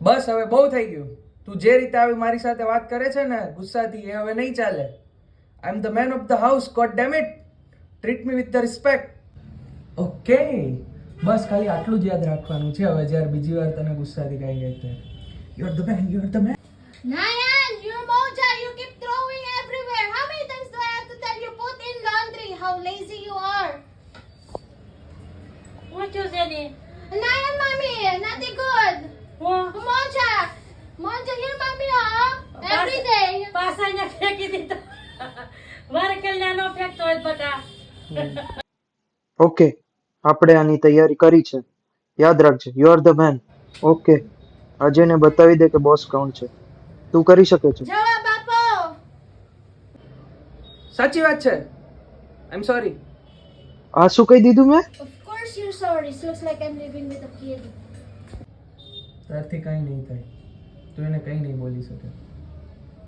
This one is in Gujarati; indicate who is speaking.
Speaker 1: બસ હવે બહુ થઈ ગયું. તું જે રીતે આવી મારી સાથે વાત કરે છે ને ગુસ્સાથી, એ હવે નહીં ચાલે. I am the man of the house, god damn it. Treat me with the respect. Okay, બસ ખાલી આટલું જ યાદ રાખવાનું છે હવે જ્યારે બીજી વાર તને ગુસ્સાથી કહી જાય તો. You are the man, you are the man.
Speaker 2: Nayan, you moja, you keep throwing everywhere. How many times do I have to tell you put in laundry? How lazy you are.
Speaker 3: What you said?
Speaker 2: Nayan, mommy, nothing good.
Speaker 3: What?
Speaker 2: Moja, moja, here, mommy, every day.
Speaker 3: પાસાને ફેંકી દીધો. વાર કલ્યાણો ફેંકતો હોય બધા.
Speaker 4: ઓકે, આપણે આની તૈયારી કરી છે. યાદ રાખજે, you are the man. Okay, અજયને બતાવી દે કે બોસ કોણ છે. તું કરી શકે છે.
Speaker 2: Jawab આપો.
Speaker 1: સાચી વાત છે. આઈ એમ સોરી.
Speaker 4: આ શું કહી દીધું મેં?
Speaker 2: Of course you're sorry. It looks like I'm living with a kid.
Speaker 1: તારથી કંઈ નહીં થાય. તું એને કંઈ નહીં બોલી શકે.